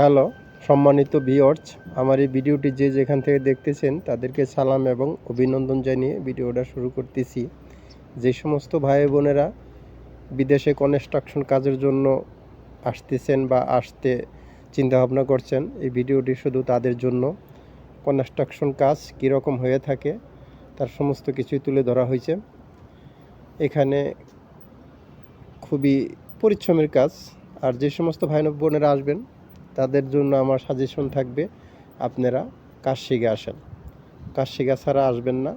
Hello সম্মানিত viewers, আমার এই ভিডিওটি যে যেখান থেকে দেখতেছেন তাদেরকে সালাম এবং অভিনন্দন জানিয়ে ভিডিওটা শুরু করতেছি। যে সমস্ত ভাই বোনেরা বিদেশে কনস্ট্রাকশন কাজের জন্য আসতেছেন বা আসতে চিন্তাভাবনা করছেন, এই ভিডিওটি শুধু তাদের জন্য। কনস্ট্রাকশন কাজ কীরকম হয়ে থাকে তার সমস্ত কিছুই তুলে ধরা হয়েছে। এখানে খুবই পরিশ্রমের কাজ। আর যে সমস্ত ভাই বোনেরা আসবেন তাদের জন্য আমার সাজেশন থাকবে, আপনারা কাজ শিখে আসেন। কাজ শেখা ছাড়া আসবেন না,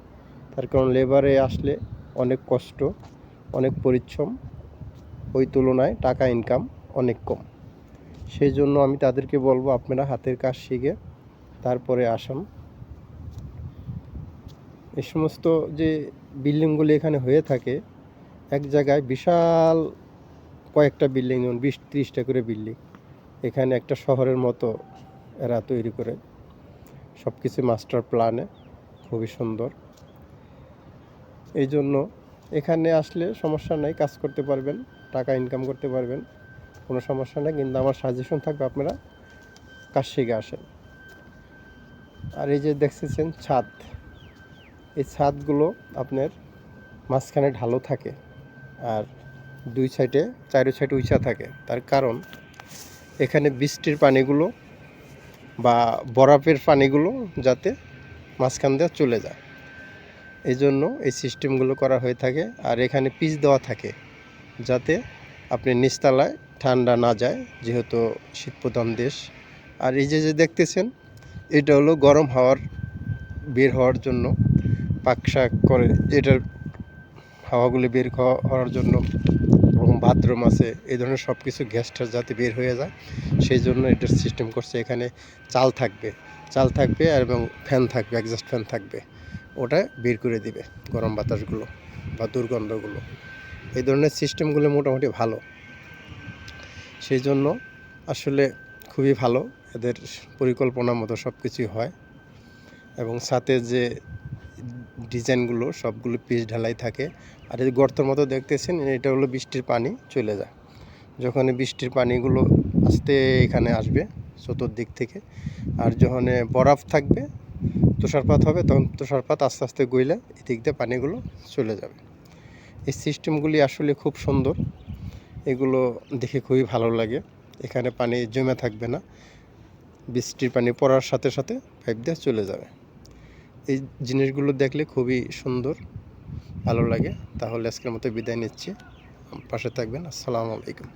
তার কারণ লেবারে আসলে অনেক কষ্ট, অনেক পরিশ্রম, ওই তুলনায় টাকা ইনকাম অনেক কম। সেই জন্য আমি তাদেরকে বলবো আপনারা হাতের কাজ শিখে তারপরে আসুন। এই সমস্ত যে বিল্ডিংগুলি এখানে হয়ে থাকে, এক জায়গায় বিশাল কয়েকটা বিল্ডিং, যেমন 20-30টা করে বিল্ডিং এখানে একটা শহরের মতো এরা তৈরি করে, সব কিছু মাস্টার প্ল্যানে, খুবই সুন্দর। এই জন্য এখানে আসলে সমস্যা নাই, কাজ করতে পারবেন, টাকা ইনকাম করতে পারবেন, কোনো সমস্যা নেই। কিন্তু আমার সাজেশন থাকবে আপনারা কাজ শিখে আসেন। আর এই যে দেখতেছেন ছাদ, এই ছাদগুলো আপনার মাঝখানে ঢালু থাকে আর দুই সাইডে চারি সাইডে উঁচা থাকে। তার কারণ এখানে বৃষ্টির পানিগুলো বা বরফের পানিগুলো যাতে মাঝখান দিয়ে চলে যায়, এই জন্য এই সিস্টেমগুলো করা হয়ে থাকে। আর এখানে পিচ দেওয়া থাকে যাতে আপনি নিচতলায় ঠান্ডা না যায়, যেহেতু শীতপ্রধান দেশ। আর এই যে দেখতেছেন, এটা হলো গরম হাওয়ার বের হওয়ার জন্য পাকশাক করে, এটার হাওয়াগুলি বের হওয়ার জন্য বাথরুম আছে, এই ধরনের সব কিছু গ্যাসটা যাতে বের হয়ে যায় সেই জন্য এটার সিস্টেম করছে। এখানে চাল থাকবে এবং ফ্যান থাকবে, এক্সস্ট ফ্যান থাকবে, ওটা বের করে দিবে গরম বাতাসগুলো বা দুর্গন্ধগুলো। এই ধরনের সিস্টেমগুলো মোটামুটি ভালো, সেই জন্য আসলে খুবই ভালো। এদের পরিকল্পনা মতো সব কিছুই হয়। এবং সাথে যে ডিজাইনগুলো সবগুলো পিচ ঢালাই থাকে। আর এই গর্তের মতো দেখতেছেন, এটা হলো বৃষ্টির পানি চলে যায়। যখন বৃষ্টির পানিগুলো আস্তে এখানে আসবে চতুর্দিক থেকে, আর যখন বরফ থাকবে, তুষারপাত হবে, তখন তুষারপাত আস্তে আস্তে গইলে এদিক দিয়ে পানিগুলো চলে যাবে। এই সিস্টেমগুলি আসলে খুব সুন্দর, এগুলো দেখে খুবই ভালো লাগে। এখানে পানি জমে থাকবে না, বৃষ্টির পানি পড়ার সাথে সাথে পাইপ দিয়ে চলে যাবে। এই জিনিসগুলো দেখলে খুবই সুন্দর, ভালো লাগে। তাহলে আজকের মতো বিদায় নিচ্ছি, পাশে থাকবেন। আসসালামু আলাইকুম।